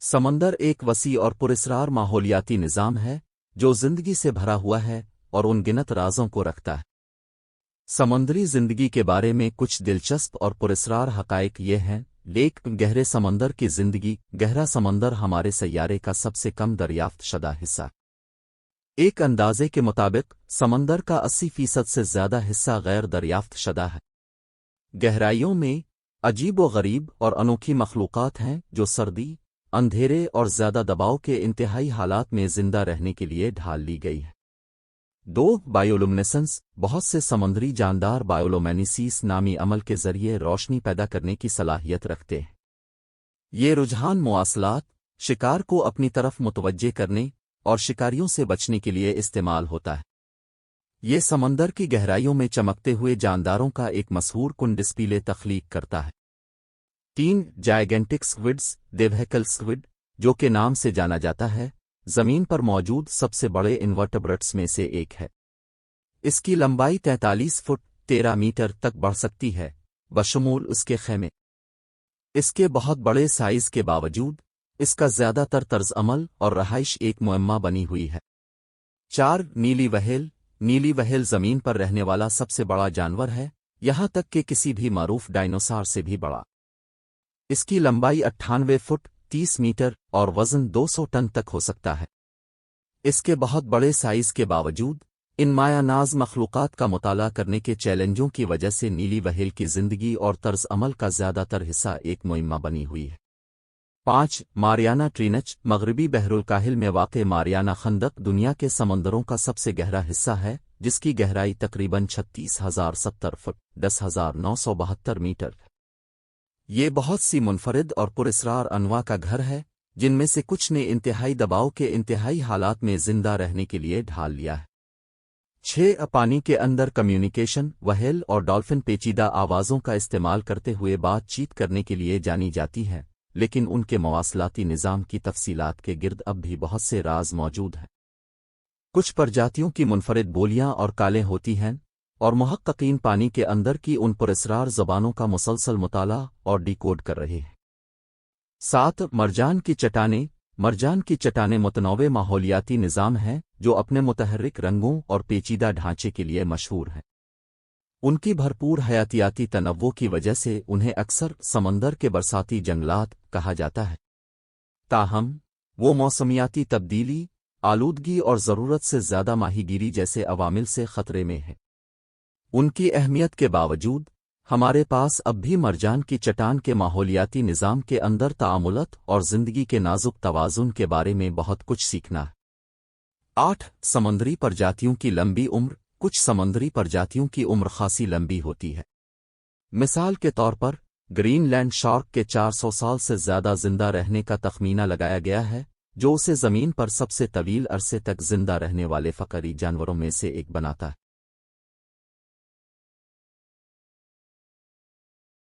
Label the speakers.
Speaker 1: سمندر ایک وسیع اور پراسرار ماحولیاتی نظام ہے جو زندگی سے بھرا ہوا ہے اور ان گنت رازوں کو رکھتا ہے۔ سمندری زندگی کے بارے میں کچھ دلچسپ اور پراسرار حقائق یہ ہیں۔ گہرے سمندر کی زندگی۔ گہرا سمندر ہمارے سیارے کا سب سے کم دریافت شدہ حصہ۔ ایک اندازے کے مطابق سمندر کا 80% سے زیادہ حصہ غیر دریافت شدہ ہے۔ گہرائیوں میں عجیب و غریب اور انوکھی مخلوقات ہیں جو سردی، اندھیرے اور زیادہ دباؤ کے انتہائی حالات میں زندہ رہنے کے لیے ڈھال لی گئی ہے۔ بایولومنیسنس۔ بہت سے سمندری جاندار بایولومینیسیس نامی عمل کے ذریعے روشنی پیدا کرنے کی صلاحیت رکھتے ہیں۔ یہ رجحان مواصلات، شکار کو اپنی طرف متوجہ کرنے اور شکاریوں سے بچنے کے لیے استعمال ہوتا ہے۔ یہ سمندر کی گہرائیوں میں چمکتے ہوئے جانداروں کا ایک مسحور کن ڈسپلے تخلیق کرتا ہے۔ 3 جائگنٹک سکوڈز۔ دیوہیکل سکوڈ، جو کہ نام سے جانا جاتا ہے، زمین پر موجود سب سے بڑے انورٹبرٹس میں سے ایک ہے۔ اس کی لمبائی 43 فٹ 13 میٹر تک بڑھ سکتی ہے، بشمول اس کے خیمے۔ اس کے بہت بڑے سائز کے باوجود اس کا زیادہ تر طرز عمل اور رہائش ایک معمہ بنی ہوئی ہے۔ 4 نیلی وہیل۔ نیلی وہیل زمین پر رہنے والا سب سے بڑا جانور ہے، یہاں تک کہ کسی بھی معروف ڈائنوسار سے بھی بڑا۔ اس کی لمبائی 98 فٹ 30 میٹر اور وزن 200 ٹن تک ہو سکتا ہے۔ اس کے بہت بڑے سائز کے باوجود ان مایہ ناز مخلوقات کا مطالعہ کرنے کے چیلنجوں کی وجہ سے نیلی وہیل کی زندگی اور طرز عمل کا زیادہ تر حصہ ایک معمہ بنی ہوئی ہے۔ 5 ماریانا ٹرینچ۔ مغربی بحر الکاہل میں واقع ماریانا خندق دنیا کے سمندروں کا سب سے گہرا حصہ ہے، جس کی گہرائی تقریباً 36,070 فٹ 10,972 میٹر ہے۔ یہ بہت سی منفرد اور پراسرار انواع کا گھر ہے، جن میں سے کچھ نے انتہائی دباؤ کے انتہائی حالات میں زندہ رہنے کے لیے ڈھال لیا ہے۔ 6 پانی کے اندر کمیونیکیشن۔ وہیل اور ڈالفن پیچیدہ آوازوں کا استعمال کرتے ہوئے بات چیت کرنے کے لیے جانی جاتی ہیں، لیکن ان کے مواصلاتی نظام کی تفصیلات کے گرد اب بھی بہت سے راز موجود ہیں۔ کچھ پرجاتیوں کی منفرد بولیاں اور کالیں ہوتی ہیں، اور محققین پانی کے اندر کی ان پراسرار زبانوں کا مسلسل مطالعہ اور ڈیکوڈ کر رہے ہیں۔ 7 مرجان کی چٹانیں۔ مرجان کی چٹانیں متنوع ماحولیاتی نظام ہیں جو اپنے متحرک رنگوں اور پیچیدہ ڈھانچے کے لیے مشہور ہیں۔ ان کی بھرپور حیاتیاتی تنوع کی وجہ سے انہیں اکثر سمندر کے برساتی جنگلات کہا جاتا ہے۔ تاہم، وہ موسمیاتی تبدیلی، آلودگی اور ضرورت سے زیادہ ماہی گیری جیسے عوامل سے خطرے میں ہیں۔ ان کی اہمیت کے باوجود، ہمارے پاس اب بھی مرجان کی چٹان کے ماحولیاتی نظام کے اندر تعاملات اور زندگی کے نازک توازن کے بارے میں بہت کچھ سیکھنا ہے۔ 8 سمندری پرجاتیوں کی لمبی عمر۔ کچھ سمندری پرجاتیوں کی عمر خاصی لمبی ہوتی ہے۔ مثال کے طور پر، گرین لینڈ شارک کے 400 سال سے زیادہ زندہ رہنے کا تخمینہ لگایا گیا ہے، جو اسے زمین پر سب سے طویل عرصے تک زندہ رہنے والے فقری جانوروں میں سے ایک بناتا ہے۔